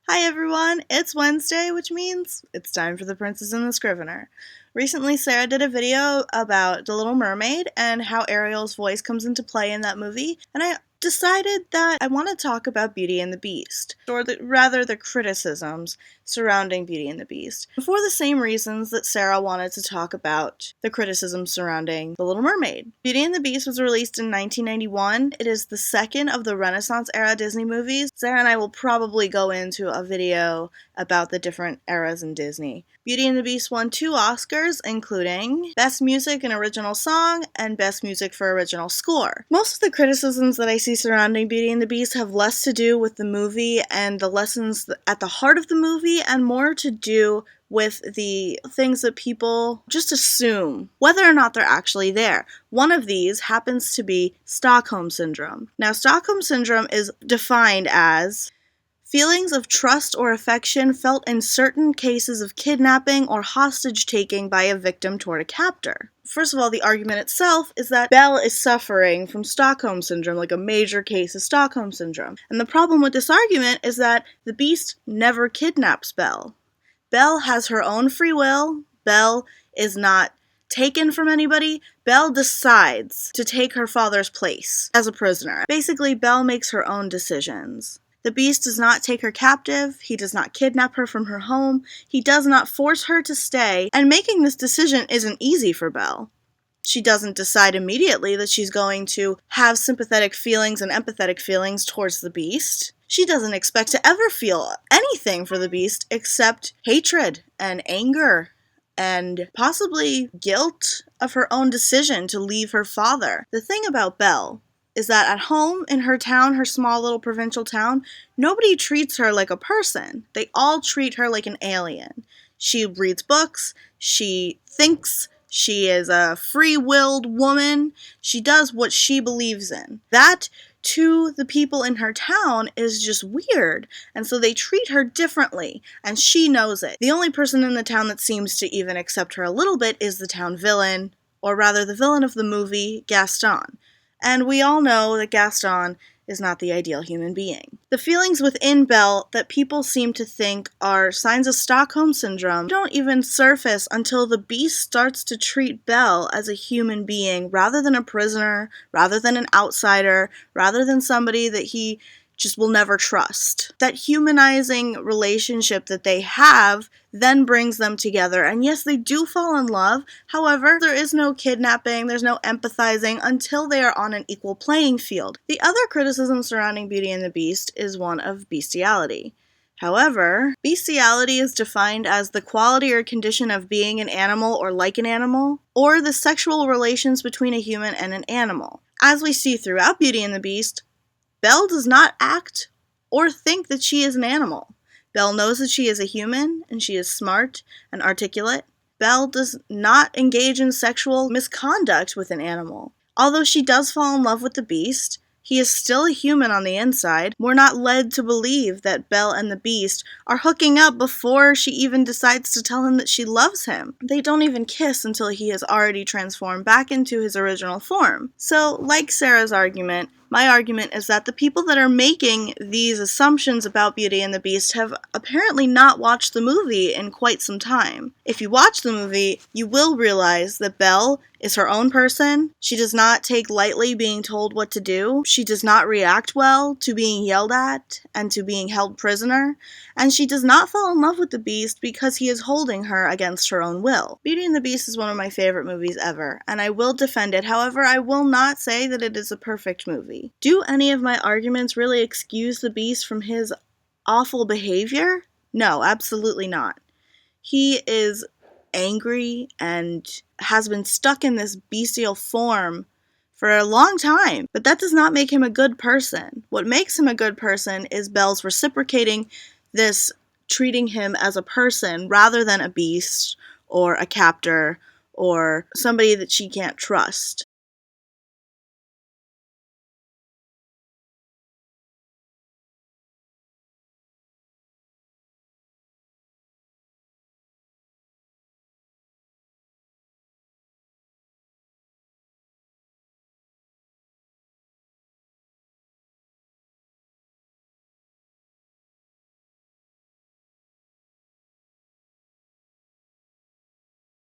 Hi everyone, it's Wednesday, which means it's time for the Princess and the Scrivener. Recently, Sarah did a video about The Little Mermaid and how Ariel's voice comes into play in that movie, and I decided that I want to talk about Beauty and the Beast, or rather the criticisms surrounding Beauty and the Beast, for the same reasons that Sarah wanted to talk about the criticisms surrounding The Little Mermaid. Beauty and the Beast was released in 1991. It is the second of the Renaissance-era Disney movies. Sarah and I will probably go into a video about the different eras in Disney. Beauty and the Beast won 2 Oscars, including Best Music and Original Song and Best Music for Original Score. Most of the criticisms that I see surrounding Beauty and the Beast have less to do with the movie and the lessons at the heart of the movie and more to do with the things that people just assume, whether or not they're actually there. One of these happens to be Stockholm Syndrome. Now, Stockholm Syndrome is defined as feelings of trust or affection felt in certain cases of kidnapping or hostage-taking by a victim toward a captor. First of all, the argument itself is that Belle is suffering from Stockholm Syndrome, like a major case of Stockholm Syndrome. And the problem with this argument is that the Beast never kidnaps Belle. Belle has her own free will. Belle is not taken from anybody. Belle decides to take her father's place as a prisoner. Basically, Belle makes her own decisions. The Beast does not take her captive, he does not kidnap her from her home, he does not force her to stay, and making this decision isn't easy for Belle. She doesn't decide immediately that she's going to have sympathetic feelings and empathetic feelings towards the Beast. She doesn't expect to ever feel anything for the Beast except hatred and anger and possibly guilt of her own decision to leave her father. The thing about Belle is that at home in her town, her small little provincial town, nobody treats her like a person. They all treat her like an alien. She reads books, she thinks, she is a free-willed woman, she does what she believes in. That, to the people in her town, is just weird, and so they treat her differently, and she knows it. The only person in the town that seems to even accept her a little bit is the town villain, or rather the villain of the movie, Gaston. And we all know that Gaston is not the ideal human being. The feelings within Belle that people seem to think are signs of Stockholm Syndrome don't even surface until the Beast starts to treat Belle as a human being rather than a prisoner, rather than an outsider, rather than somebody that he just will never trust. That humanizing relationship that they have then brings them together. And yes, they do fall in love. However, there is no kidnapping, there's no empathizing until they are on an equal playing field. The other criticism surrounding Beauty and the Beast is one of bestiality. However, bestiality is defined as the quality or condition of being an animal or like an animal, or the sexual relations between a human and an animal. As we see throughout Beauty and the Beast, Belle does not act or think that she is an animal. Belle knows that she is a human, and she is smart and articulate. Belle does not engage in sexual misconduct with an animal. Although she does fall in love with the Beast, he is still a human on the inside. We're not led to believe that Belle and the Beast are hooking up before she even decides to tell him that she loves him. They don't even kiss until he has already transformed back into his original form. So, like Sarah's argument, my argument is that the people that are making these assumptions about Beauty and the Beast have apparently not watched the movie in quite some time. If you watch the movie, you will realize that Belle is her own person. She does not take lightly being told what to do. She does not react well to being yelled at and to being held prisoner. And she does not fall in love with the Beast because he is holding her against her own will. Beauty and the Beast is one of my favorite movies ever, and I will defend it. However, I will not say that it is a perfect movie. Do any of my arguments really excuse the Beast from his awful behavior? No, absolutely not. He is angry and has been stuck in this bestial form for a long time, but that does not make him a good person. What makes him a good person is Belle's reciprocating this, treating him as a person rather than a beast or a captor or somebody that she can't trust.